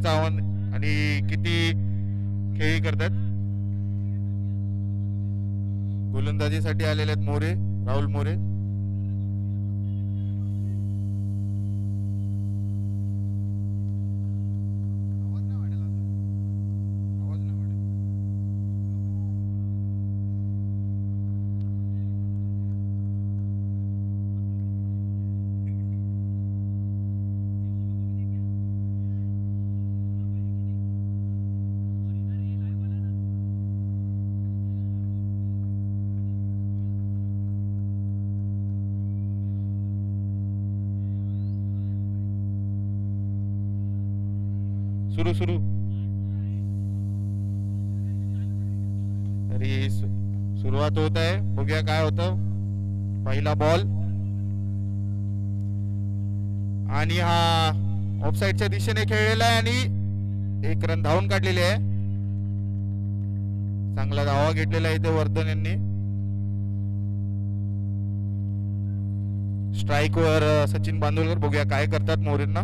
आव्हान आणि किती खेळी करतात. गोलंदाजीसाठी आलेले आहेत मोरे, राहुल मोरे. सुरू सुरू तरी सुरुवात होत आहे. बघूया काय होतं. पहिला बॉल आणि हा ऑफसाईडच्या दिशेने खेळलेला आहे आणि एक रन धावून काढलेली आहे. चांगला धावा घेतलेला आहे इथे वर्धन यांनी. स्ट्राइक वर सचिन बांदोलकर. बघूया काय करतात मोरेंना.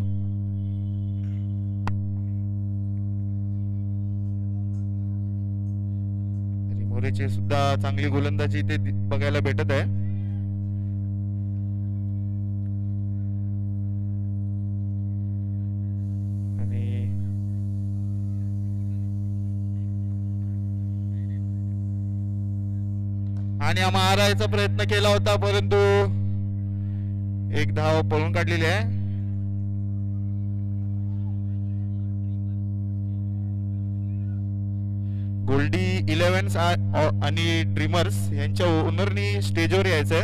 मोरेची सुद्धा चांगली गोलंदाजी इथे बघायला भेटत आहे. आणि हा मारायचा प्रयत्न केला होता परंतु एक धाव पळून काढलेली आहे. गोल्डी 11 आणि ड्रीमर्स यांच्या ओनरनी स्टेजवर यायचंय.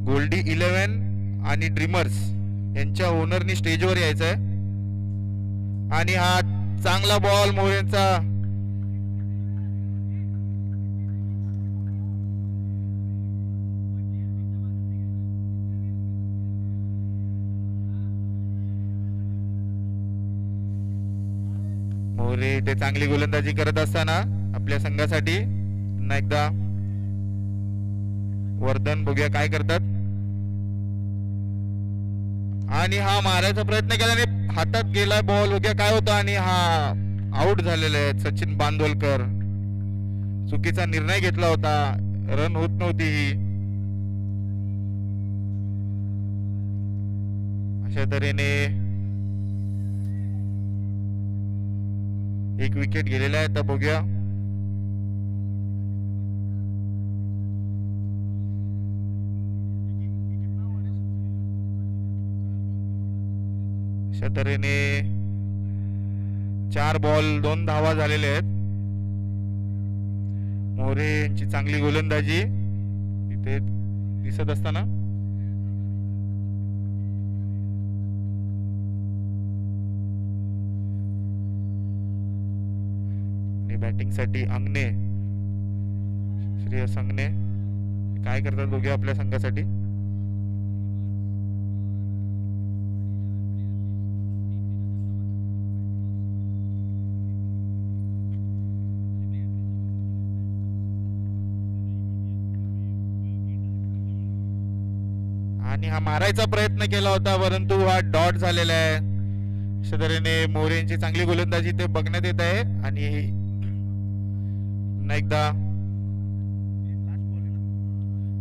गोल्डी 11 आणि ड्रीमर्स यांच्या ओनरनी स्टेजवर यायचंय. आणि हा चांगला बॉल मोरेंचा. मोरे इथे चांगली गोलंदाजी करत असताना आपल्या संघासाठी पुन्हा एकदा वर्धन. बघूया काय करतात. आणि हा मारायचा प्रयत्न केल्याने हातात गेला बॉल. बघूया काय होतं. आणि हा आउट झालेले आहेत सचिन बांदोलकर. चुकीचा निर्णय घेतला होता. रन होत नव्हती ही. अशा तऱ्हेने एक विकेट गेलेला आहे. तर बघूया अशा तऱ्हेने 4 बॉल 2 धावा झालेले आहेत. मोरे यांची चांगली गोलंदाजी इथे दिसत असताना बॅटिंग साठी अंगणे, श्रेयस अंगणे काय करतात बघूया आपल्या संघासाठी. आणि हा मारायचा प्रयत्न केला होता परंतु हा डॉट झालेला आहे. अशा तऱ्हेने मोरे यांची चांगली गोलंदाजी ते बघण्यात येत आहे. आणि पुन्हा एकदा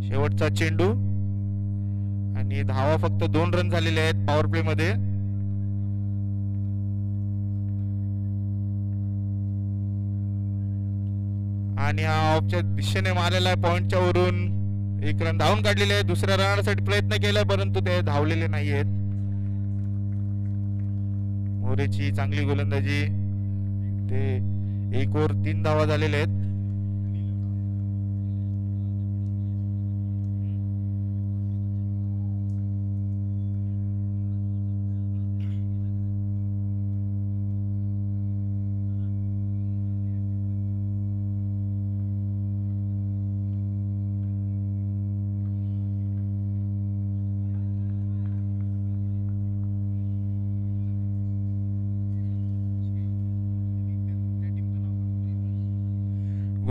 शेवटचा चेंडू आणि धावा फक्त 2 रन झालेले आहेत पॉवर प्ले मध्ये. आणि हा ऑफच्या दिशेने मारलेला आहे. पॉइंटच्या वरून 1 रन धावून काढलेले आहे. दुसऱ्या रनासाठी प्रयत्न केला परंतु ते धावलेले नाही आहेत. मोरेची चांगली गोलंदाजी. ते 1 ओव्हर 3 धावा झालेले आहेत.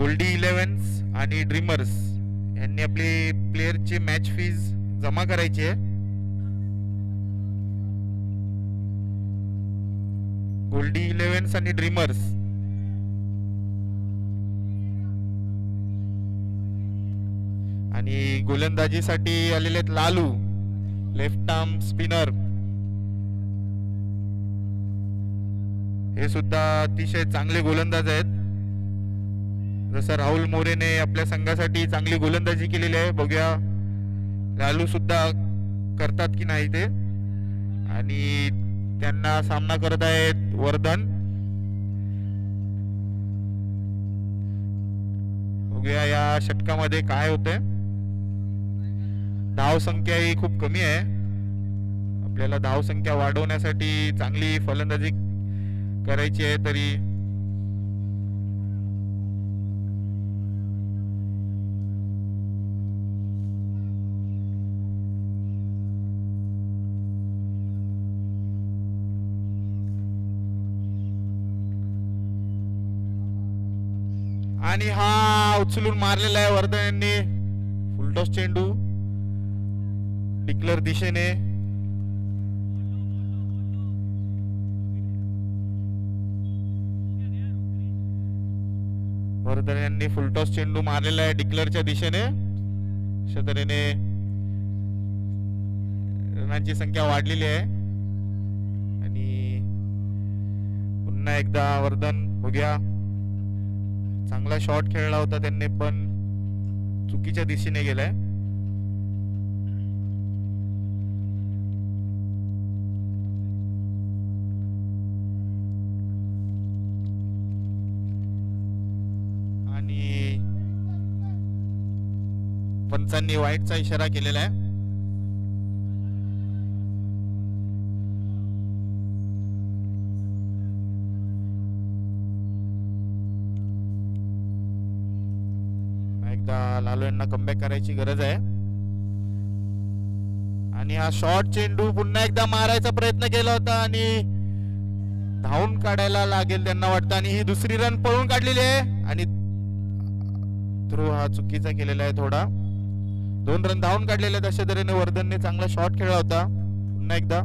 गोल्डी इलेव्हन्स आणि ड्रीमर्स यांनी आपली प्लेअरची मॅच फीज जमा करायची आहे. गोल्डी इलेव्हन्स आणि ड्रीमर्स आणि गोलंदाजीसाठी आलेले आहेत लालू, लेफ्ट आर्म स्पिनर. हे सुद्धा अतिशय चांगले गोलंदाज आहेत. जसं राहुल मोरेने आपल्या संघासाठी चांगली गोलंदाजी केलेली आहे. बघूया लालू सुद्धा करतात की नाही ते. आणि त्यांना सामना करत आहेत वर्धन. बघूया या षटकामध्ये काय होतंय. धाव संख्या ही खूप कमी आहे. आपल्याला धाव संख्या वाढवण्यासाठी चांगली फलंदाजी करायची आहे. तरी आणि हा उचलून मारलेला आहे वर्धन यांनी. फुलटॉस चेंडू डिक्लर दिशेने. वर्धन यांनी फुलटॉस चेंडू मारलेला आहे डिक्लरच्या दिशेने. अशा तऱ्हेने रनांची संख्या वाढलेली आहे. आणि पुन्हा एकदा वर्धन. बघूया चांगला शॉट खेळला होता त्यांनी पण चुकीच्या दिशेने गेलाय. आणि पंचांनी वाईटचा इशारा केलेला आहे. लालू यांना कमबॅक करायची गरज आहे. आणि हा शॉर्ट चेंडू पुन्हा एकदा मारायचा प्रयत्न केला होता आणि धावून काढायला लागेल त्यांना वाटतं. आणि ही दुसरी रन पळून काढलेली आहे. आणि थ्रो हा चुकीचा केलेला आहे थोडा. 2 रन धावून काढलेले आहेत. अशा तऱ्हेने वर्धनने चांगला शॉट खेळला होता. पुन्हा एकदा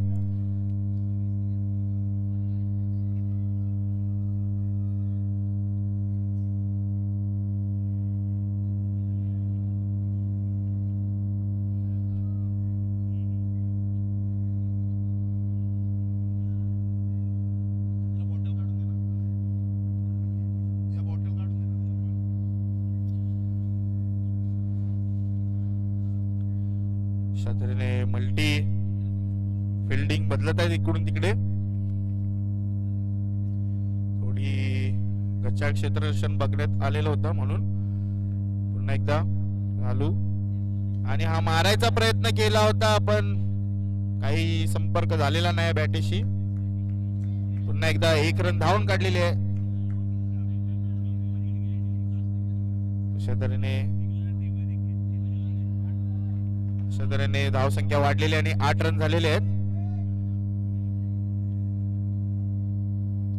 मल्टी फिल्डिंग बदलत आहे इकडून तिकडे. थोडी गच्चाळ क्षेत्ररक्षण बघण्यात आलेलं होतं म्हणून पुन्हा एकदा लालू. आणि हा मारायचा प्रयत्न केला होता पण काही संपर्क झालेला नाही बॅटेशी. पुन्हा एकदा 1 रन धावून काढलेली आहे. अशा तऱ्हेने धाव संख्या वाढलेली आणि 8 रन झालेले आहेत.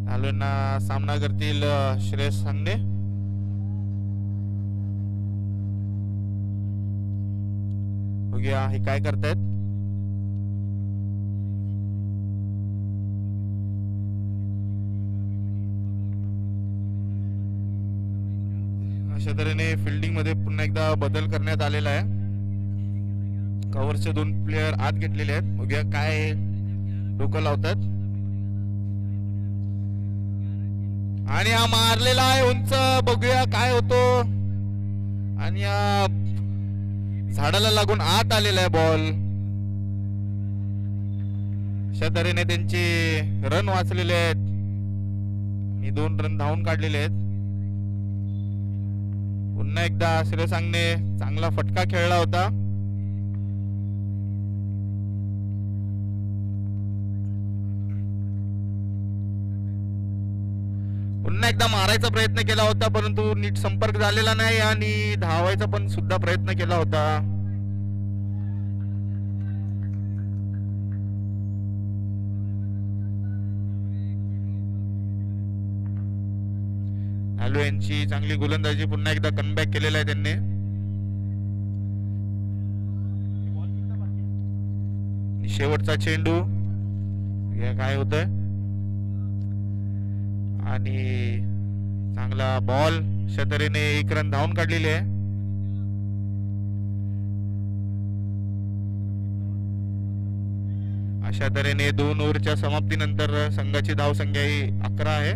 लालूंना सामना करतील श्रेयस सांगणे. बघूया हे काय करतायत. अशा तऱ्हेने फिल्डिंग मध्ये पुन्हा एकदा बदल करण्यात आलेला आहे. कव्हरचे 2 प्लेयर आत घेतलेले आहेत. बघूया काय डोकं लावतात. आणि हा मारलेला आहे उंच. बघूया काय होतो. आणि या झाडाला लागून आत आलेला आहे बॉल. अशा तऱ्हेने त्यांचे रन वाचलेले आहेत आणि 2 रन धावून काढलेले आहेत. पुन्हा एकदा श्रेयस सांगणे चांगला फटका खेळला होता. पुन्हा एकदा मारायचा प्रयत्न केला होता परंतु नीट संपर्क झालेला नाही. आणि धावायचा पण सुद्धा प्रयत्न केला होता. चालू यांची चांगली गोलंदाजी, पुन्हा एकदा कमबॅक केलेला आहे त्यांनी. शेवटचा चेंडू काय होतंय आणि चांगला बॉल, अशा तऱ्हेने 1 रन धावून काढलेली आहे. अशा तऱ्हेने 2 ओव्हरच्या समाप्तीनंतर संघाची धावसंख्या ही 11 आहे.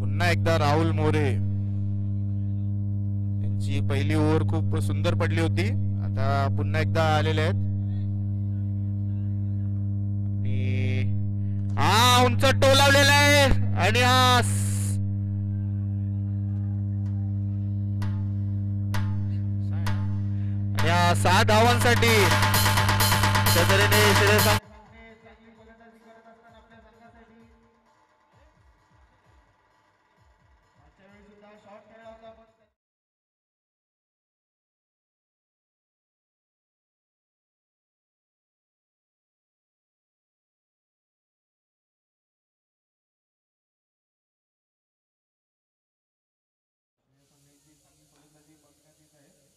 पुन्हा एकदा राहुल मोरे यांची पहिली ओव्हर खूप सुंदर पडली होती, आता पुन्हा एकदा आलेले आहेत. आणि हा उंच टोलावलेला आहे आणि हा 6 धावांसाठी त्या तऱ्हेने श्रेयस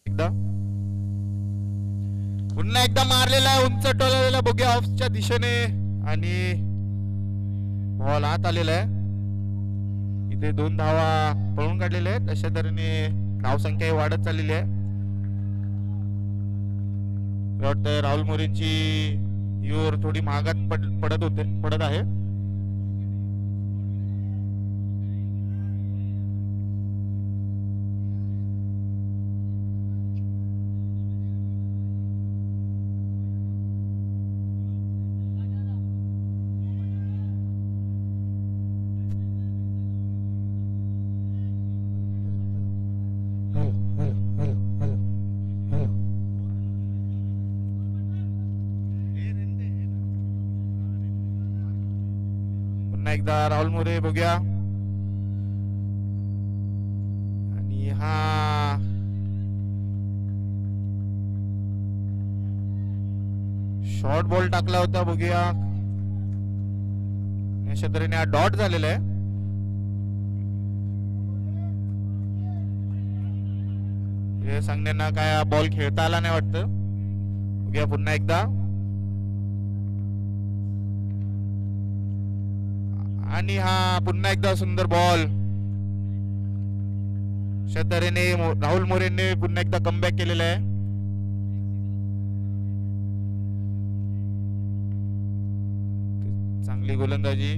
एकदा पुन्हा एकदा मारलेला आहे, उंच टोलावलेला, बघूया ऑफच्या दिशेने आणि बॉल आत आलेला आहे. इथे 2 धावा पळून काढलेल्या आहेत. अशा तऱ्हेने धावसंख्या वाढत चाललेली आहे. वाटतं राहुल मोरेंची ही ओव्हर थोडी महागात पडत आहे. एकदा राहुल मोरे बघूया आणि हा शॉर्ट बॉल टाकला होता, बघूया अशा तऱ्हेने हा डॉट झालेला आहे. हे सांगण्याना काय बॉल खेळता आला नाही वाटतं. बघूया पुन्हा एकदा आणि हा पुन्हा एकदा सुंदर बॉल. अशा तऱ्हेने राहुल मोरेने पुन्हा एकदा कमबॅक केलेला आहे. चांगली गोलंदाजी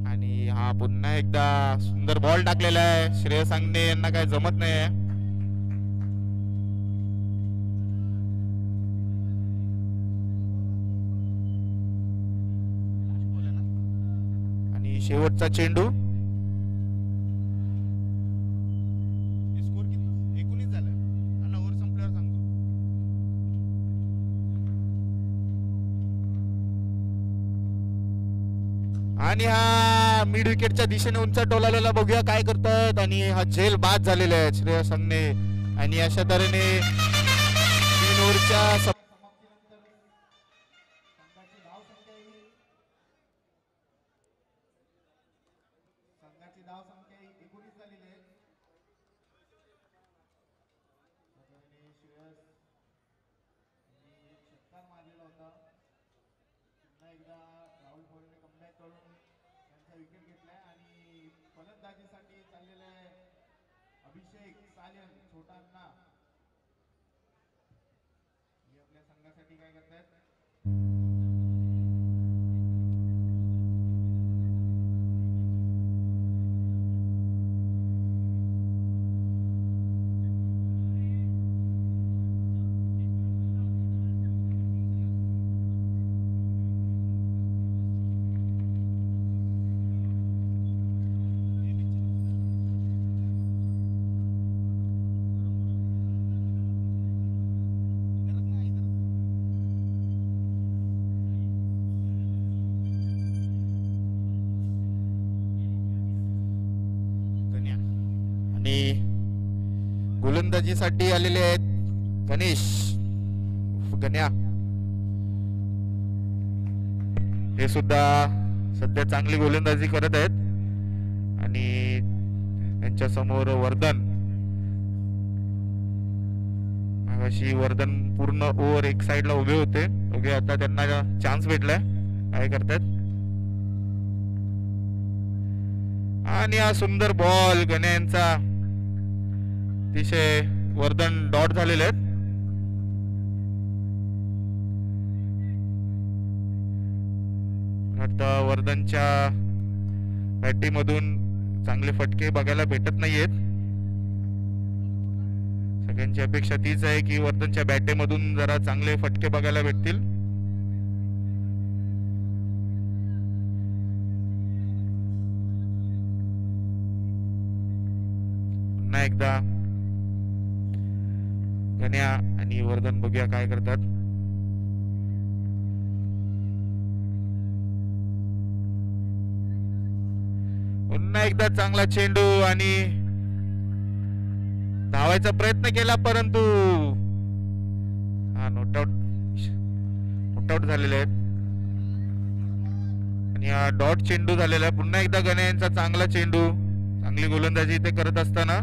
आणि हा पुन्हा एकदा सुंदर बॉल टाकलेला आहे. श्रेयस अंगणे यांना काय जमत नाही. शेवटचा चेंडू. स्कोर किती? 19 झाला. ओव्हर संपल्यावर सांगतो. आणि हा मिड विकेटच्या दिशेने उंच टोलावलेला, बघूया काय करतात. आणि हा झेल बाद झालेला आहे श्रेयस अंगणे. आणि अशा तऱ्हेने 3 ओव्हरच्या धावसंख्या 19 झालेली आहे. श्रेयस षटकार मारलेला होता. पुन्हा एकदा राहुल मोरेने कमबॅक करून त्यांचा विकेट घेतलाय आणि फलंदाजीसाठी चाललेला आहे अभिषेक सालन, छोटा अण्णा. हे आपल्या संघासाठी काय करतायत? गोलंदाजीसाठी आलेले आहेत गणेश गण्या. हे सुद्धा सध्या चांगली गोलंदाजी करत आहेत आणि त्यांच्या समोर वर्धन. अशी वर्धन पूर्ण ओव्हर एक साइडला उभे होते. आता त्यांना चान्स भेटलाय. काय करतायत आणि हा सुंदर बॉल गण्या यांचा. अतिशय वर्धन डॉट झालेले आहेत. आता वर्धनच्या बॅटिंगमधून चांगले फटके बघायला भेटत नाहीयेत. सगळ्यांची अपेक्षा तीच आहे की वर्धनच्या बॅटिंगमधून जरा चांगले फटके बघायला भेटतील. पुन्हा एकदा गण्या आणि वर्धन बघूया काय करतात. पुन्हा एकदा चांगला चेंडू आणि धावायचा प्रयत्न केला परंतु नॉट आउट झालेले आहेत आणि हा डॉट चेंडू झालेला आहे. पुन्हा एकदा गण्या यांचा चांगला चेंडू. चांगली गोलंदाजी इथे करत असताना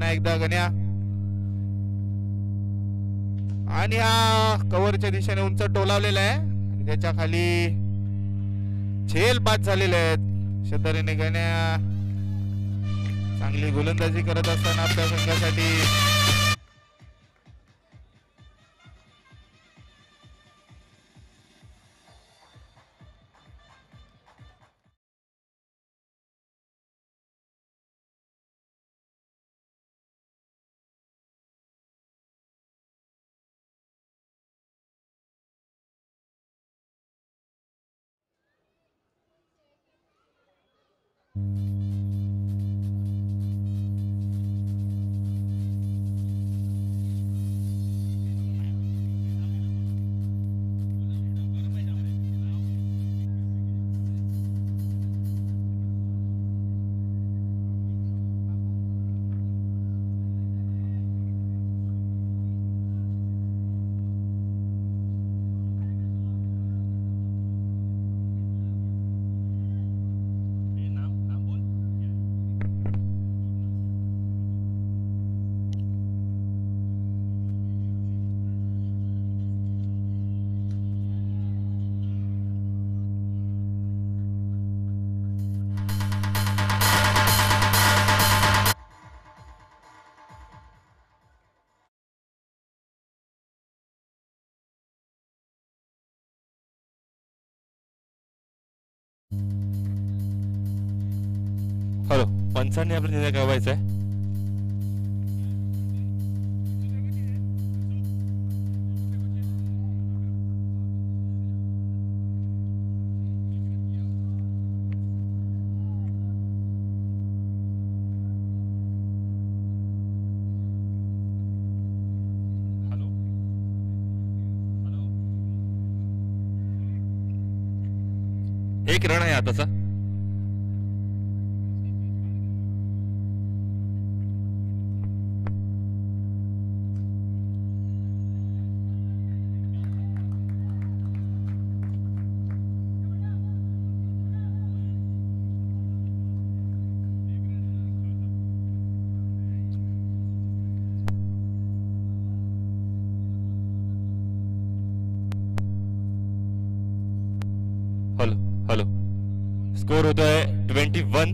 एकदा गण्या आणि हा कव्हरच्या दिशेने उंच टोलावलेला आहे आणि त्याच्या खाली झेल बाद झालेले आहेत. अशा तऱ्हेने गण्या चांगली गोलंदाजी करत असताना आपल्या संघासाठी हॅलो पंचांनी आपल्या निर्णय कळवायचा आहे. एक रन आहे आताचा. हॅलो हॅलो स्कोर होतोय 21.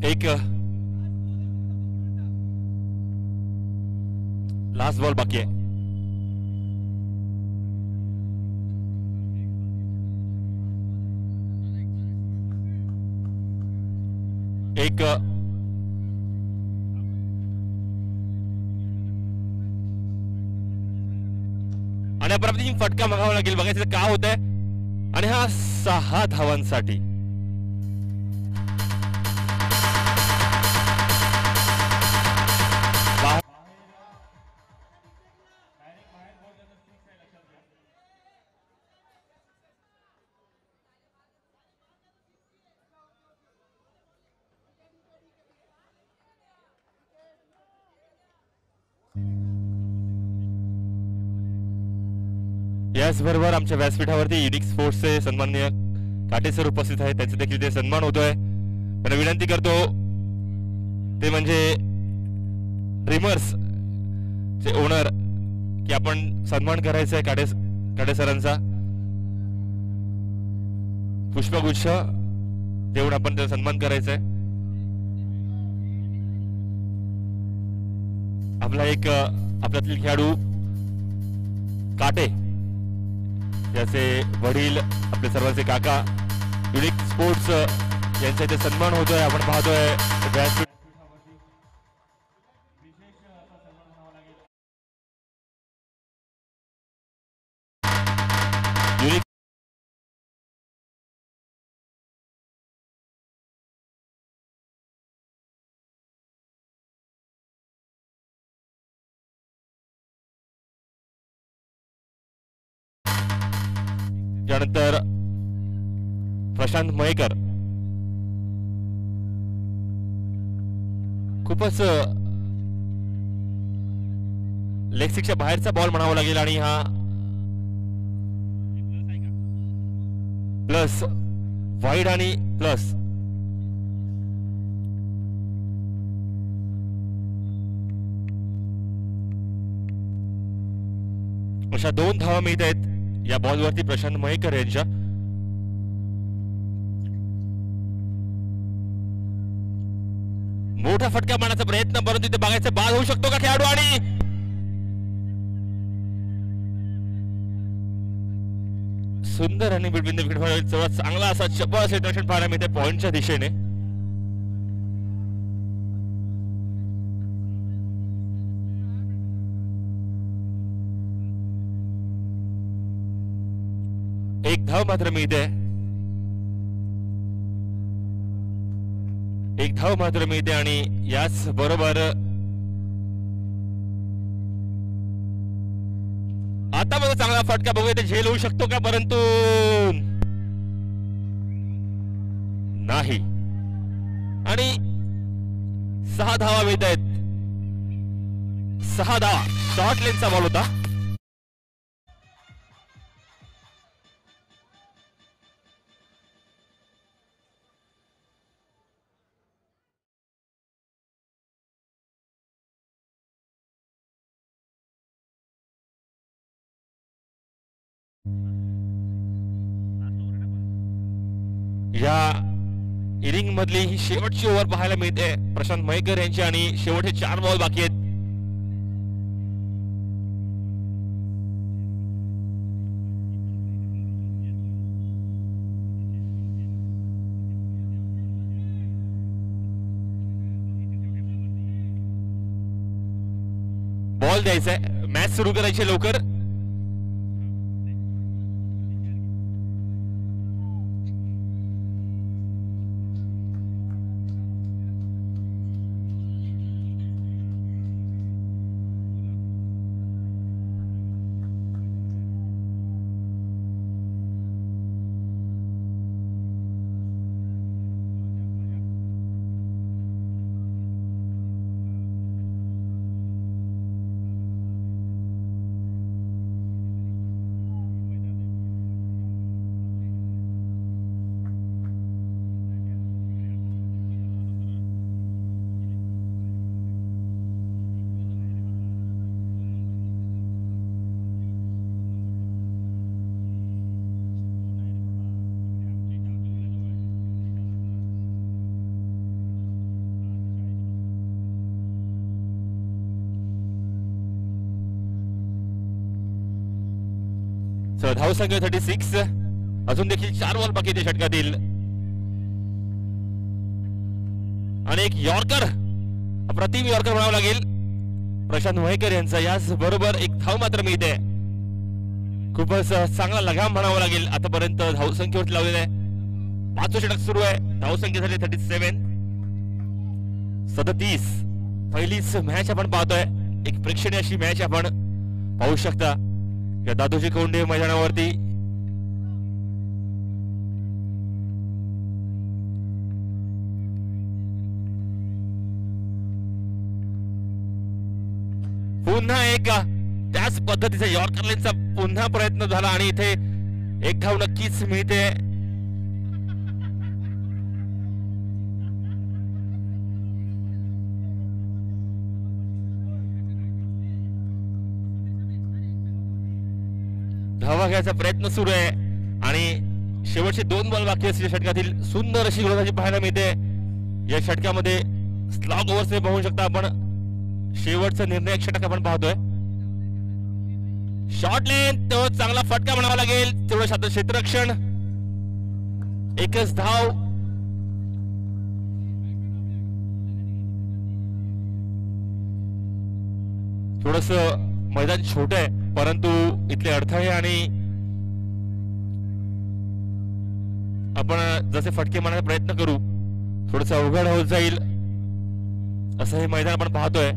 एक लास्ट बॉल बाकी आहे. एक आणि अप्रतिम फटका मागावा लागेल, बघायचं काय होत आहे. आणि हा 6 धावांसाठी. याचबरोबर आमच्या व्यासपीठावरती युनिक स्पोर्ट्सचे सन्माननीय काटे सर उपस्थित आहेत, त्याचे देखील ते सन्मान होतोय. त्यांना विनंती करतो ते म्हणजे ड्रीमर्स चे ओनर की आपण सन्मान करायचा आहे काटे सरांचा. पुष्पगुच्छ देऊन आपण त्याचा सन्मान करायचा आहे. आपल्यातील खेळाडू काटे याचे वडील, आपले सर्वांचे काका, युनिक स्पोर्ट्स यांचा इथे सन्मान होतोय. आपण पाहतोय युनिक त्यानंतर प्रशांत मयेकर खूपच लेग सिक्सच्या बाहेरचा बॉल म्हणावा लागेल आणि हा प्लस वाईड आणि प्लस. अशा 2 धावा मिळत आहेत या बॉलवरती प्रशांत मयेकर यांच्या. मोठा फटका मारण्याचा प्रयत्न, परंतु इथे बघायचं बाद होऊ शकतो का खेळाडू. आणि सुंदर आणि बिटवीन द विकेट चांगला असा चपळ सेटरेशन पाहायला मिळते पॉइंटच्या दिशेने. एक धाव मात्र मिळते, एक धाव मात्र मिळते. आणि याच बरोबर आता बघा चांगला फटका, बघूया ते झेल होऊ शकतो का, परंतु नाही. आणि 6 धावा मिळत आहेत. 6 धावा. शॉर्ट लेनचा बॉल होता. या इनिंग मधली ही शेवटची ओव्हर पाहायला मिळते प्रशांत मयेकर यांची. आणि शेवटचे 4 बॉल बाकी आहेत. बॉल द्यायचा आहे, मॅच सुरू करायची लवकर. धाव संख्या 36. अजून देखील 4 बॉल बाकी ते षटकातील. आणि एक यॉर्कर, अप्रतिम यॉर्कर म्हणावं लागेल प्रशांत वहेकर यांचा. याच बरोबर एक धाव मात्र मिळते. खूपच चांगला लगाम म्हणावा लागेल आतापर्यंत धावसंख्येवरती लावलेला आहे. 5वे षटक सुरू आहे. धावसंख्या झाली 37. पहिलीच मॅच आपण पाहतोय. एक प्रेक्षणीय अशी मॅच आपण पाहू शकता या दादोजी कोंडे मैदानावरती. पुन्हा एक त्याच पद्धतीचा यॉर्करचा पुन्हा प्रयत्न झाला आणि इथे एक धाव नक्कीच मिळते. धावा घ्यायचा प्रयत्न सुरू आहे आणि शेवटचे 2 बॉल बाकी असलेल्या षटकातील सुंदर अशी गोलंदाजी पाहायला मिळते. या षटकामध्ये स्लॉग ओव्हर्स पाहू शकता आपण. शेवटचा निर्णायक षटक आपण पाहतोय. शॉर्ट लेंथ तो चांगला फटका म्हणावा लागेल. तेवढं क्षेत्ररक्षण. एकच धाव. थोडस मैदान छोट आहे परंतु इथले अडथळे आणि आपण जसे फटके मारण्याचा प्रयत्न करू थोडस अवघड होत जाईल असं हे मैदान आपण पाहतोय.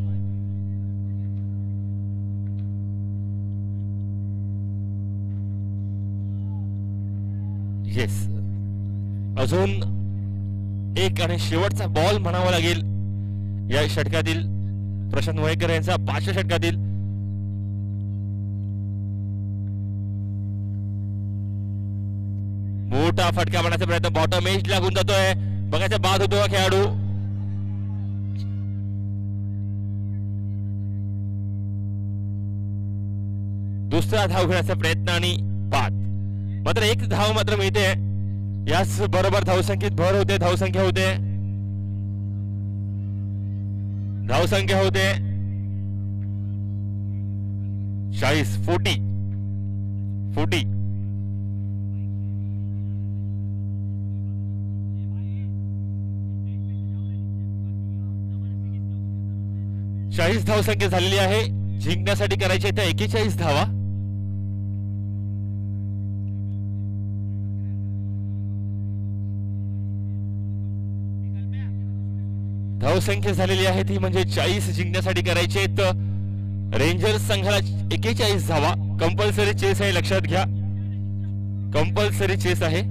येस, अजून एक आणि शेवटचा बॉल म्हणावा लागेल या षटकातील प्रशांत वहेकर यांचा. 5व्या षटकातील मोठा फटका मारण्याचा प्रयत्न. बॉटम एज लागून जातोय. बघायचा बाद होतो हा खेळाडू. दुसरा धाव घेण्याचा प्रयत्न आणि बाद. मात्र एक धाव मात्र मिळते. याच बरोबर धावसंख्येत भर होते. धावसंख्या होते 40. 40 धावसंख्या झालेली आहे. जिंकण्यासाठी करायचे त्या 41 धावा. धावसंख्या झालेली आहे ती म्हणजे 40 जिंकण्यासाठी करायचे रेंजर्स संघाला 41 धावा. कंपल्सरी चेस आहे, लक्षात घ्या. कंपल्सरी चेस आहे.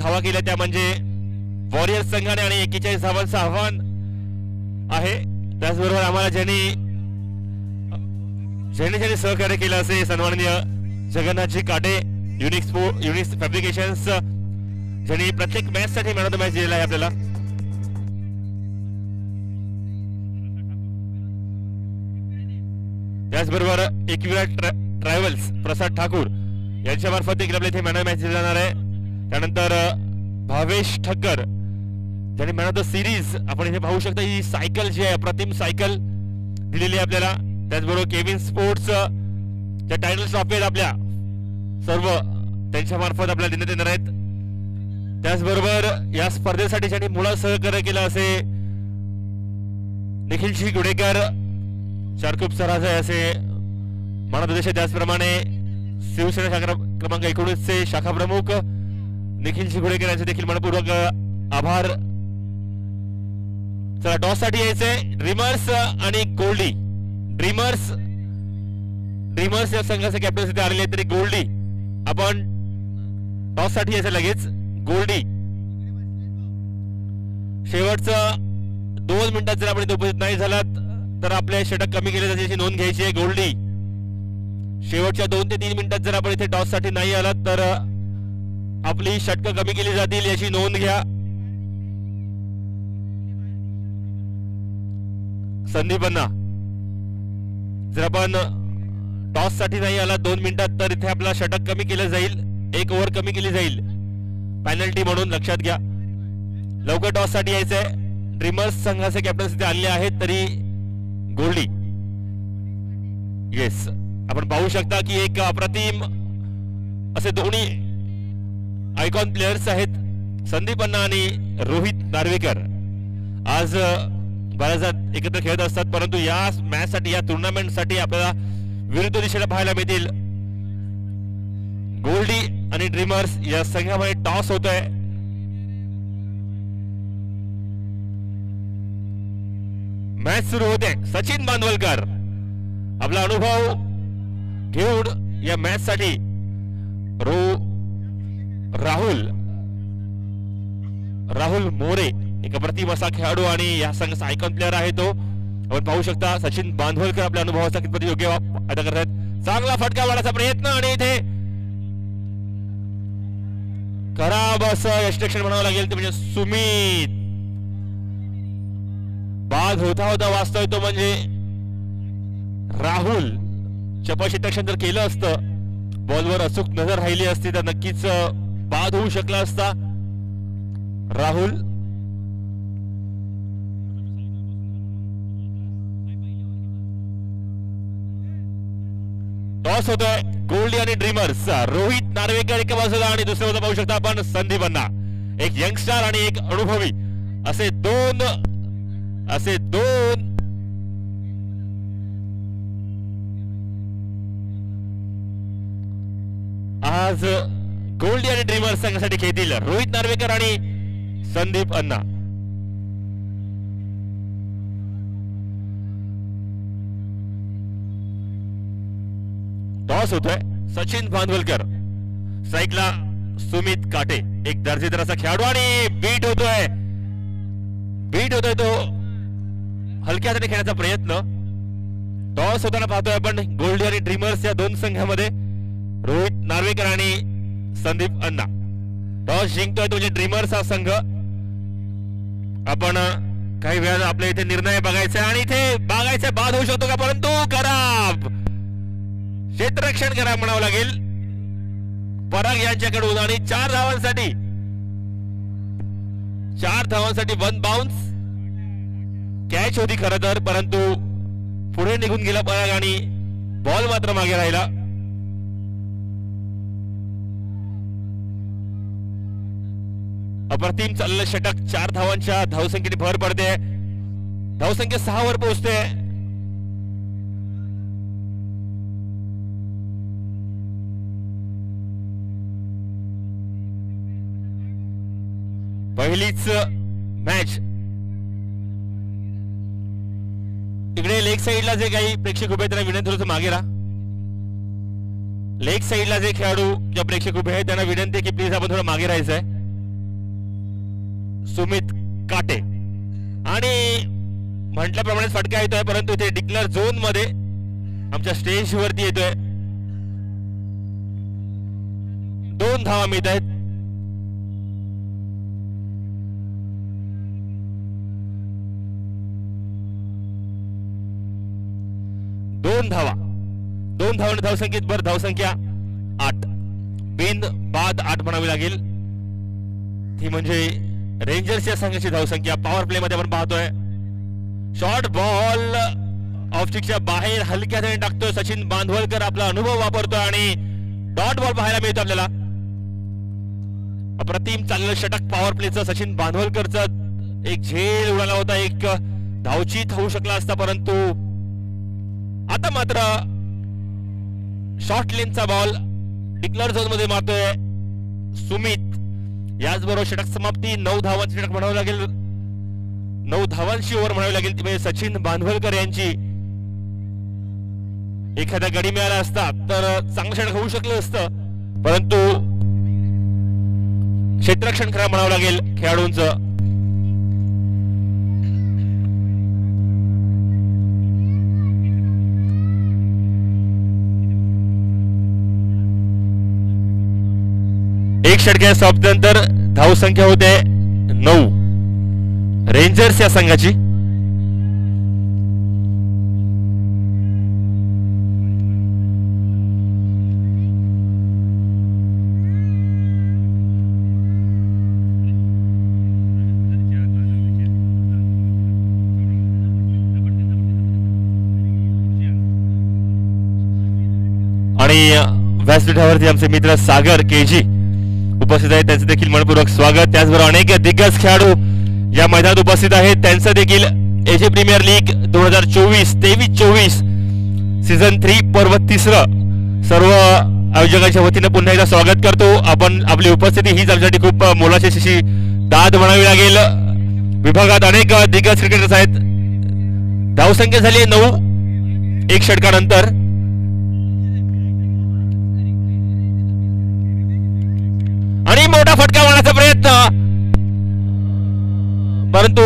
धावा केल्या त्या म्हणजे वॉरियर संघाने आणि 41 धावांचं आव्हान आहे. त्याचबरोबर आम्हाला ज्यांनी सहकार्य केलं असे सन्माननीय जगन्नाथजी काटे, युनिक्स फॅब्रिकेशन्स, ज्यांनी प्रत्येक मॅच साठी मॅन ऑफ द मॅच दिलेला आहे आपल्याला. त्याचबरोबर एकविरा ट्रॅव्हल्स प्रसाद ठाकूर यांच्या मार्फत देखील आपल्या इथे मॅन ऑफ द मॅच दिली जाणार आहे. त्यानंतर भावेश ठक्कर ज्यांनी मॅन ऑफ द सिरीज, आपण इथे पाहू शकता ही सायकल जी आहे अप्रतिम सायकल दिलेली आहे आपल्याला. त्याचबरोबर केविन स्पोर्ट्स ज्या टायटल ट्रॉफी आहेत आपल्या सर्व त्यांच्या मार्फत आपल्याला देण्यात येणार आहेत. त्याचबरोबर या स्पर्धेसाठी ज्यांनी मुळात सहकार्य केलं असे निखिलजी गुडेकर, चारकुप सराज असे मानद देश. त्याचप्रमाणे शिवसेना शाखा क्रमांक 19 चे शाखा प्रमुख निखिलजी गुडेकर यांचे देखील मनपूर्वक आभार. चला टॉस साठी यायचंय ड्रीमर्स आणि गोल्डी. ड्रीमर्स या संघाचे कॅप्टन तिथे आलेले तरी गोल्डी आपण टॉस साठी यायचं लगेच. गोल्डी शेवटचं 2 मिनिटात जर आपण इथे उपस्थित नाही झालात तर आपले षटक कमी केले जाते याची नोंद घ्यायची आहे. गोल्डी शेवटच्या 2 ते 3 मिनिटात जर आपण इथे टॉस साठी नाही आलात तर आपली षटकं कमी केली जातील याची नोंद घ्या. संदीपांना जर आपण टॉस साठी नाही आला 2 मिनिटात तर इथे आपला षटक कमी केलं जाईल, 1 ओव्हर कमी केली जाईल पेनल्टी म्हणून, लक्षात घ्या. लवकर टॉस साठी यायचंय. ड्रीमर्स संघाचे कॅप्टन इथे आलेले आहेत तरी गोल्डी. येस, आपण पाहू शकता की एक अप्रतिम असे दोन्ही आयकॉन प्लेयर्स आहेत संदीप अण्णा आणि रोहित नार्वेकर. आज बऱ्याच एकत्र खेळत असतात परंतु या मॅच साठी, या टुर्नामेंट साठी आपल्याला विरुद्ध दिशेला पाहायला मिळतील. गोल्डी आणि ड्रीमर्स या संघामध्ये टॉस होतोय. मॅच सुरू होते. सचिन बांदवलकर आपला अनुभव घेऊन या मॅच साठी राहुल मोरे एक अप्रतिम असा खेळाडू आणि या संघाचा आयकॉन प्लेअर आहे तो. आपण पाहू शकता सचिन बांदवलकर आपल्या अनुभवाचा कितपत योग्य अदा करत आहेत. चांगला फटका मारण्याचा प्रयत्न आणि इथे खराब असं यष्टरक्षण म्हणावं लागेल ते म्हणजे सुमित. बाद होता वाचतोय तो म्हणजे राहुल. चपळ क्षेत्ररक्षण जर केलं असतं, बॉलवर अचूक नजर राहिली असती तर नक्कीच बाद होऊ शकला असता. राहुल टॉस होतोय. गोल्डी आणि ड्रीमर्स. रोहित नार्वेकर एका बाजूला आणि दुसऱ्या बाजूला पाहू शकता आपण संदीप अण्णा, एक यंगस्टर आणि एक अनुभवी, असे दोन आज गोल्डी आणि ड्रीमर्स संघासाठी खेळतील रोहित नार्वेकर आणि संदीप अण्णा. टॉस होतोय. सचिन बांदवलकर, स्ट्राईकला सुमित काटे, एक दर्जेदार असा खेळाडू आणि बीट होतोय तो हलक्या हाताने खेळण्याचा प्रयत्न. टॉस होताना पाहतोय आपण गोल्डी आणि ड्रीमर्स या दोन संघामध्ये रोहित नार्वेकर आणि संदीप अण्णा. टॉस जिंकतोय तो म्हणजे ड्रीमर्स हा संघ. आपण काही वेळा आपल्या इथे निर्णय बघायचा आणि इथे बघायचा बाद होऊ शकतो का, परंतु खराब क्षेत्ररक्षण करा म्हणावं लागेल पराग यांच्याकडून आणि 4 धावांसाठी 1 बाउन्स कॅच होती खरं तर, परंतु पुढे निघून गेला पराग आणि बॉल मात्र मागे राहिला. अप्रतिम चाललेलं षटक. 4 धावांच्या धावसंख्येने भर पडते. धावसंख्या 6 वर पोहोचते. पहिलीच मॅच. इकडे लेग साइडला जे काही प्रेक्षक उभे आहेत त्यांना विनंती थोडंसं मागे राहा. लेग साइडला जे खेळाडू ज्या प्रेक्षक उभे आहेत त्यांना विनंती की प्लीज आपण थोडं मागे राहायचंय. सुमित काटे आणि म्हटल्याप्रमाणे फटका येतोय, परंतु इथे डिक्लेअर झोन मध्ये आमच्या स्टेज वरती येतोय. 2 धावा मिळत आहेत. दोन धावांनी धावसंख्येत भर. धावसंख्या 8, बिन बाद 8 म्हणावी लागेल. ती म्हणजे रेंजर्स या संघाची धावसंख्या. पॉवर प्ले मध्ये आपण पाहतोय शॉर्ट बॉल ऑफस्टिकच्या बाहेर हलक्या हाताने टाकतोय सचिन बांधवलकर. आपला अनुभव वापरतोय आणि डॉट बॉल पाहायला मिळतो आपल्याला. अप्रतिम चाललेलं षटक पॉवर प्लेचं सचिन बांधवलकरचं. एक झेल उडाला होता, एक धावचीत होऊ शकला असता, परंतु आता मात्र शॉर्ट लेनचा बॉल डिक्लेअर झोन मध्ये मारतोय सुमित. याचबरोबर षटक समाप्ती. 9 धावांचे षटक म्हणावं लागेल. 9 धावांची ओव्हर म्हणावी लागेल ती म्हणजे सचिन बांधवलकर यांची. एखादा गडी मिळाला असता तर चांगलं षटक होऊ शकलं असतं, परंतु क्षेत्ररक्षण खरं म्हणावं लागेल खेळाडूंचं. एक षटक्या समाप्तीनंतर धावसंख्या होते 9 रेंजर्स या संघाची. आणि व्यासपीठावरती आमचे मित्र सागर केजी उपस्थित आहेत, त्यांचं देखील मनपूर्वक स्वागत. त्याचबरोबर अनेक दिग्गज खेळाडू या मैदानात उपस्थित आहेत, त्यांचं देखील एशिया प्रीमियर लीग 2023-24 सीझन 3 पर्व 3 सर्व आयोजकांच्या वतीने पुन्हा एकदा स्वागत करतो. आपण आपली उपस्थिती हीच आमच्यासाठी खूप मोलाची अशी दाद म्हणावी लागेल. विभागात अनेक दिग्गज क्रिकेटर्स आहेत. धावसंख्या झाली 9 एक षटकानंतर. आणि मोठा फटका मारण्याचा प्रयत्न, परंतु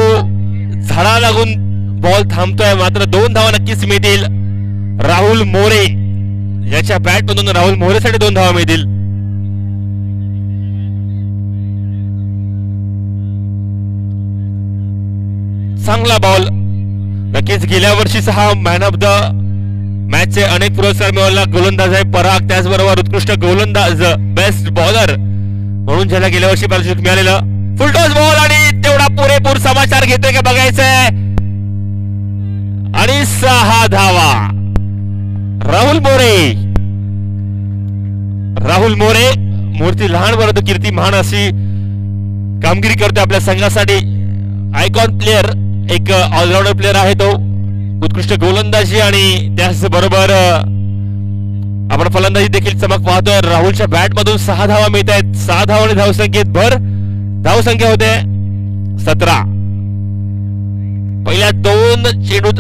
झाडा लागून बॉल थांबतोय. मात्र 2 धावा नक्कीच मिळतील. राहुल मोरे याच्या बॅट मधून राहुल मोरेसाठी 2 धावा मिळतील. चांगला बॉल. नक्कीच गेल्या वर्षीचा हा मॅन ऑफ द मॅचचे अनेक पुरस्कार मिळवला गोलंदाज आहे पराग. त्याचबरोबर उत्कृष्ट गोलंदाज बेस्ट बॉलर म्हणून ज्याला गेल्या वर्षी पारितोषिक मिळालेलं. फुलटॉस बॉल आणि तेवढा पुरेपूर समाचार घेतोय का बघायचंय. आणि 6 धावा. राहुल मोरे मूर्ती लहान परंतु कीर्ती महान अशी कामगिरी करतोय आपल्या संघासाठी. आयकॉन प्लेअर, एक ऑलराऊंडर प्लेअर आहे तो. उत्कृष्ट गोलंदाजी आणि त्याचबरोबर आपण फलंदाजी देखील चमक पाहतोय. राहुलच्या बॅट मधून 6 धावा मिळत आहेत. 6 धावांनी धावसंख्येत भर. धावसंख्या होते 17. पहिल्या 2 चेंडूत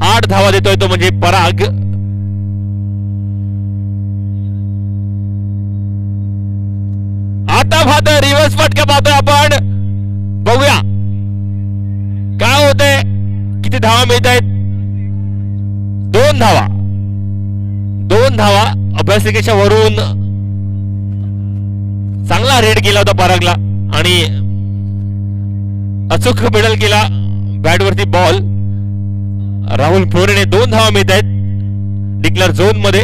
8 धावा देतोय तो म्हणजे पराग. आता पाहतोय रिव्हर्स फटका पाहतोय आपण. बघूया काय होतंय, किती धावा मिळत आहेत. 2 धावा. 2 धावा अभ्यासिकेच्या वरून. चांगला रेड केला होता परागला आणि अचूक मिडल केला बॅट वरती बॉल. राहुल मोरेने 2 धावा मिळत आहेत डिक्लेअर झोन मध्ये.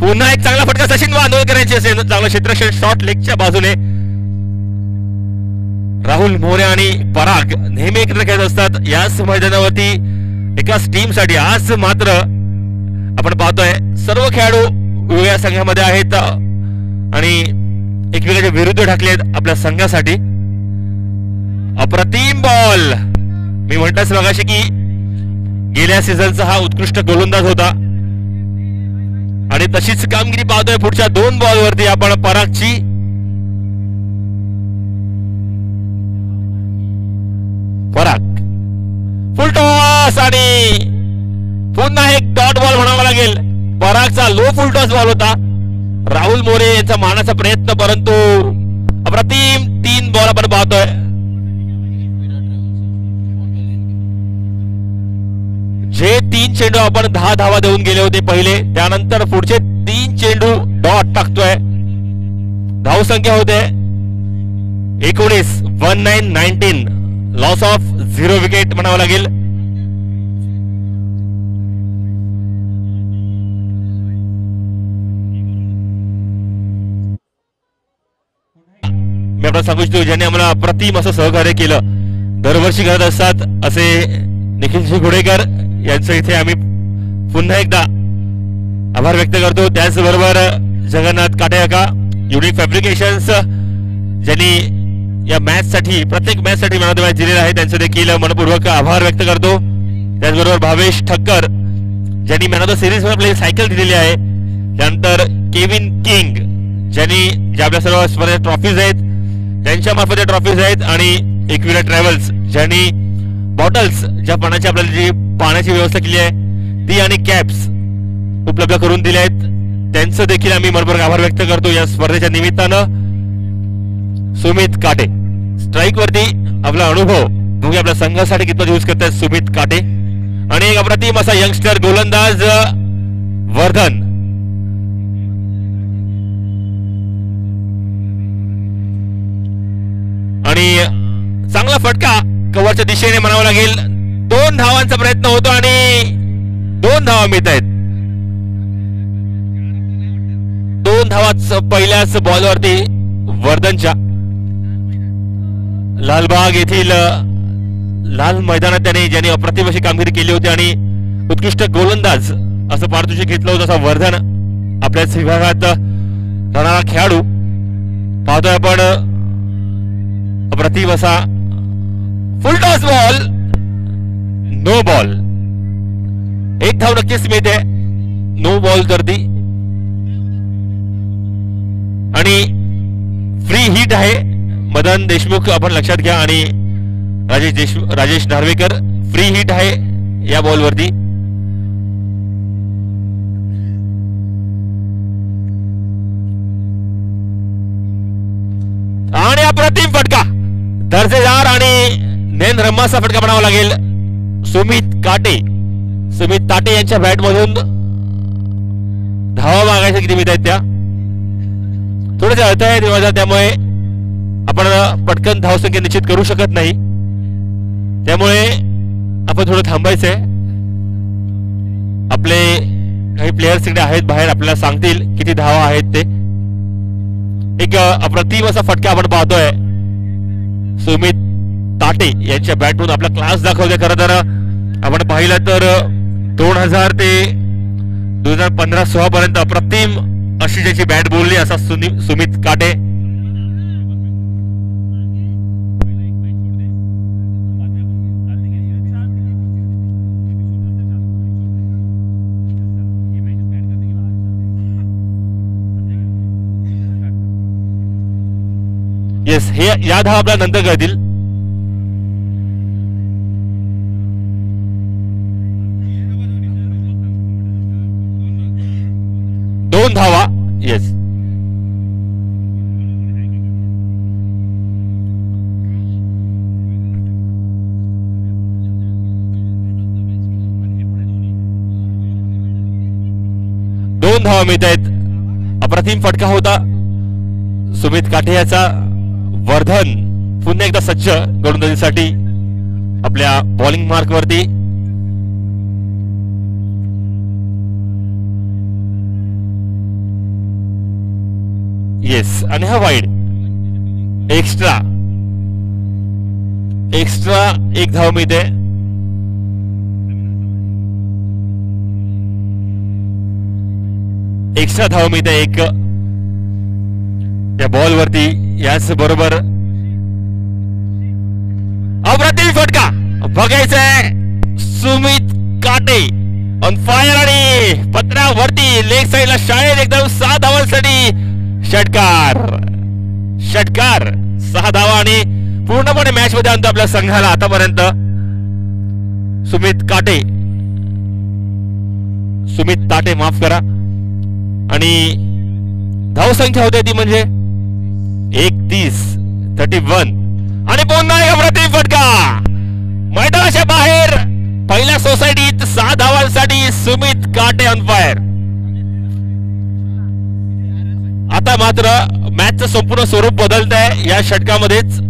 पुन्हा एक चांगला फटका सचिन बांधवलकर यांची असेल. चांगलं क्षेत्ररक्षण शॉर्ट लेगच्या बाजूने. राहुल मोरे आणि पराग नेहमी एकत्र खेळत असतात याच मैदानावरती एकाच टीम साठी. आज मात्र आपण पाहतोय सर्व खेळाडू वेगळ्या संघामध्ये आहेत आणि एकमेकांच्या विरुद्ध ठाकलेत आपल्या संघासाठी. अप्रतिम बॉल. मी म्हटलंच मगाशी की गेल्या सीझनचा हा उत्कृष्ट गोलंदाज होता आणि तशीच कामगिरी पाहतोय पुढच्या 2 बॉल वरती आपण परागची. पराग फुल टॉस आणि पुन्हा एक डॉट बॉल म्हणावा लागेल. पराग मागचा लो फुल टॉस बॉल होता. राहुल मोरे यांचा मारण्याचा प्रयत्न, परंतु अप्रतिम 3 बॉल आपण पाहतोय. जे 3 चेंडू आपण 10 धावा देऊन गेले होते पहिले, त्यानंतर पुढचे 3 चेंडू डॉट टाकतोय. धावसंख्या होते 19, 19, लॉस ऑफ 0 विकेट म्हणावं लागेल. मी आपल्याला सांगू इच्छितो, ज्यांनी आम्हाला अप्रतिम असं सहकार्य केलं, दरवर्षी करत असतात असे निखिलजी घोडेकर यांचं इथे आम्ही पुन्हा एकदा आभार व्यक्त करतो. त्याचबरोबर जगन्नाथ काटेका, युनिक फॅब्रिकेशन्स, ज्यांनी या मॅच साठी, प्रत्येक मॅच साठी मॅन ऑफ द मॅच दिलेला आहे, त्यांचं देखील मनपूर्वक आभार व्यक्त करतो. त्याचबरोबर भावेश ठक्कर, ज्यांनी मॅन ऑफ द सिरीज मध्ये आपली सायकल दिलेली आहे. त्यानंतर केविन किंग, ज्यांनी ज्या आपल्या सर्व स्पर्धेत ट्रॉफीज आहेत, त्यांच्या मार्फत ट्रॉफीज आहेत. आणि एकविरा ट्रॅव्हल्स, ज्यांनी बॉटल्स, ज्या पाण्याची आपल्याला जी पाण्याची व्यवस्था केली आहे ती, आणि कॅप्स उपलब्ध करून दिले आहेत, त्यांचं देखील आम्ही मनपूर्वक आभार व्यक्त करतो. या स्पर्धेच्या निमित्तानं सुमित काटे स्ट्राईक वरती आपला अनुभव बघूया, आपल्या संघासाठी कितपत यूज करतात सुमित काटे. आणि एक अप्रतिम असा यंगस्टर गोलंदाज वर्धन. आणि चांगला फटका कव्हरच्या दिशेने म्हणावं लागेल. 2 धावांचा प्रयत्न होतो आणि 2 धावा मिळत आहेत. 2 धावाच पहिल्याच बॉलवरती वर्धनच्या. लालबाग येथील लाल मैदानात त्याने ज्यांनी अप्रतिम अशी कामगिरी केली होती आणि उत्कृष्ट गोलंदाज असं पारितोषिक घेतलं होतं, असा वर्धन आपल्याच विभागात राहणारा खेळाडू पाहतोय आपण. अप्रतिम असा full toss ball, no ball. 1 धाव नक्कीच मिळते नो बॉल करती. आणि फ्री हिट आहे. मदन देशमुख आपण लक्षात घ्या, आणि राजेश नार्वेकर, फ्री हिट आहे या बॉलवरती. आणि अप्रतिम फटका, दर्जेदार आणि नेन रम्माचा फटका म्हणावा लागेल. सुमित ताटे यांच्या बॅट मधून धावा मागायच्या किती मिळत आहेत त्या थोडेसे अर्थ आहे, त्यामुळे आपण पटकन धावसंख्या निश्चित करू शकत नाही. त्यामुळे आपण थोडं थांबायचंय. आपले काही प्लेयर्स तिकडे आहेत बाहेर, आपल्याला सांगतील किती धावा आहेत ते. एक अप्रतिम असा फटका आपण पाहतोय सुमित ताटे यांच्या बॅटमधून. आपला क्लास दाखवतोय. खरं तर आपण पाहिलं तर 2000 ते 2015-16 पर्यंत अप्रतिम अशी ज्याची बॅट बोलली असा सुमित काटे. येस, हे या धावा आपल्या नंतर कळतील. दोन धावा. येस, दोन धावा मिळत आहेत. अप्रतिम फटका होता सुमित काटे याचा. वर्धन पुन्हा एकदा सज्ज गोलंदाजीसाठी आपल्या बॉलिंग मार्क वरती. येस, आणि हा वाईड. एक्स्ट्रा एक धाव मिळते. एक्स्ट्रा धाव मिळते एक या बॉल वरती. याच बरोबर अप्रतिम फटका बघायचंय. सुमित काटे ऑन फायर आणि पत्रावरती लेग साइडला शाळेत एकदम 6 धावांसाठी षटकार 6 धावा आणि पूर्णपणे मॅच मध्ये आणतो आपल्या संघाला आतापर्यंत सुमित ताटे माफ करा. आणि धावसंख्या होते ती म्हणजे 31 आणि पुन्हा एक अप्रतिम फटका मैदानाच्या बाहेर. पहिल्या सोसायटीत 6 धावांसाठी सुमित काटे ऑन फायर. आता मात्र मॅचचं संपूर्ण स्वरूप बदलत आहे. या षटकामध्येच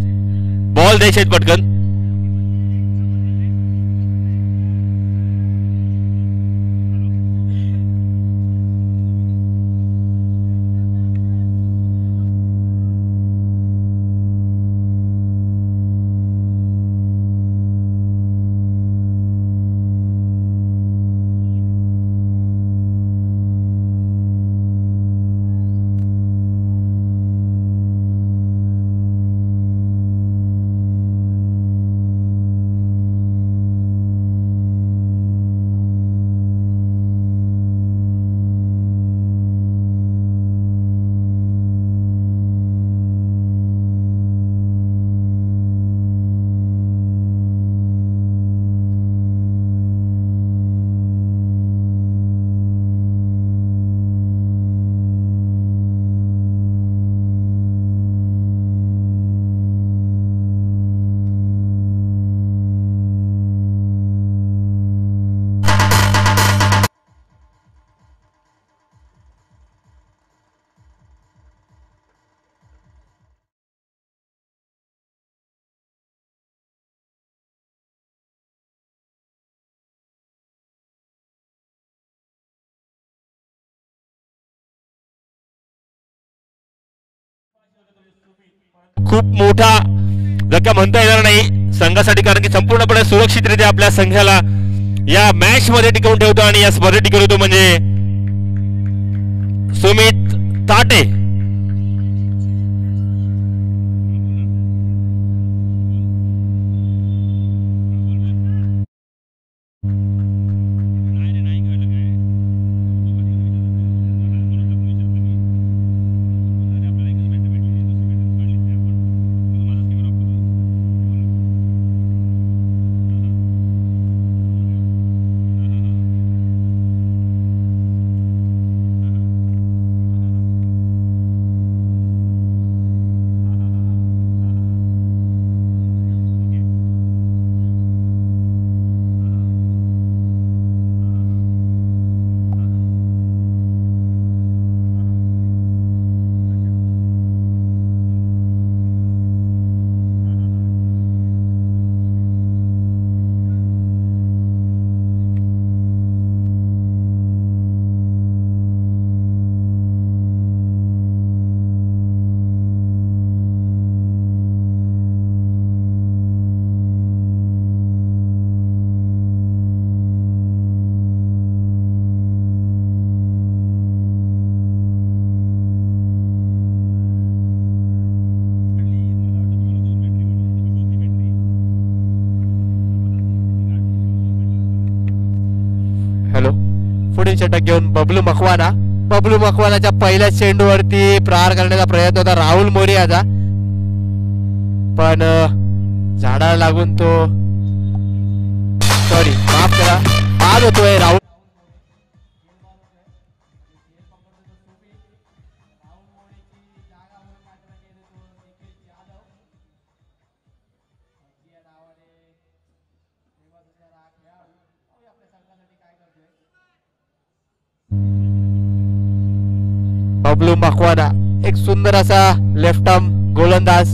बॉल द्यायचे आहेत पटकन. खूप मोठा धक्का म्हणता येणार नाही संघासाठी, कारण की संपूर्णपणे सुरक्षितरित्या आपल्या संघाला या मॅच मध्ये टिकवून ठेवतो आणि या स्पर्धेत टिकवतो तो म्हणजे सुमित ताटे. पुढील षटक घेऊन बबलू मकवानाच्या पहिल्या चेंडूवरती प्रहार करण्याचा प्रयत्न होता राहुल मोरियाचा, पण झाडाला लागून तो माफ करा बाद होतोय. राहुल बबलू मकवाना एक सुंदर असा लेफ्ट आर्म गोलंदाज.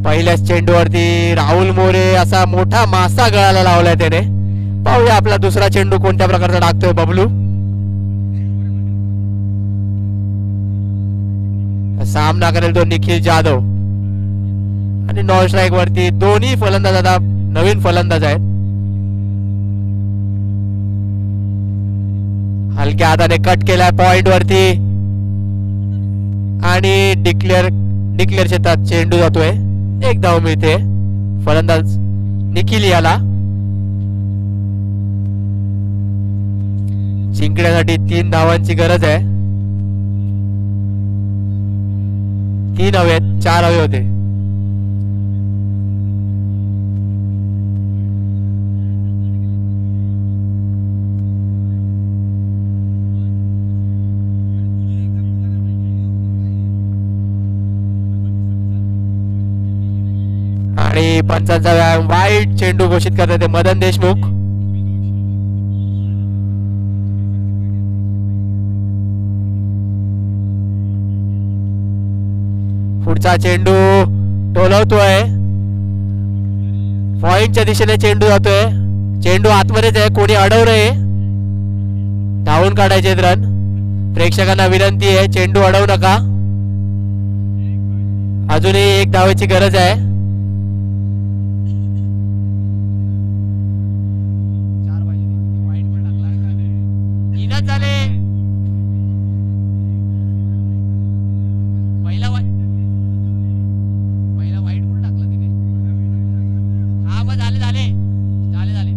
पहिल्याच चेंडूवरती राहुल मोरे असा मोठा मासा गळाला लावलाय त्याने. पाहूया आपला दुसरा चेंडू कोणत्या प्रकारचा टाकतोय बबलू. सामना करेल तो निखिल जाधव आणि नॉन स्ट्राईक वरती दोन्ही फलंदाज आता नवीन फलंदाज आहेत. हलक्या हाताने कट केलाय पॉइंट वरती आणि डिक्लेअर शेतात चेंडू जातोय. एक धाव मिळते फलंदाज निखिल याला. जिंकण्यासाठी 3 धावांची गरज आहे. 3 हवे, 4 हवे होते. आणि पंचांचा वाईट चेंडू घोषित करतात ते मदन देशमुख. पुढचा चेंडू टोलवतोय, पॉइंटच्या दिशेने चेंडू जातोय. चेंडू आतमध्येच आहे, कोणी अडवलंय, धावून काढायचे रन. प्रेक्षकांना विनंती आहे चेंडू अडवू नका, अजूनही एक धावेची गरज आहे. झाले पहिला वाईट कोण टाकला तिने. हा मग झाले झाले झाले झाले.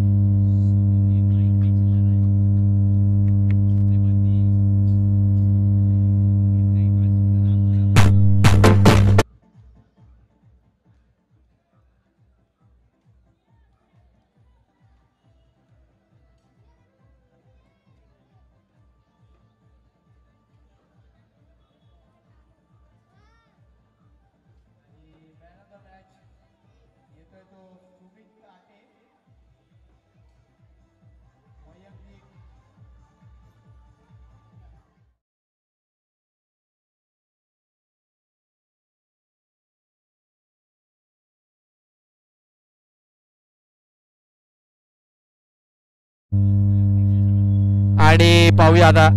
आणि पाहूया आता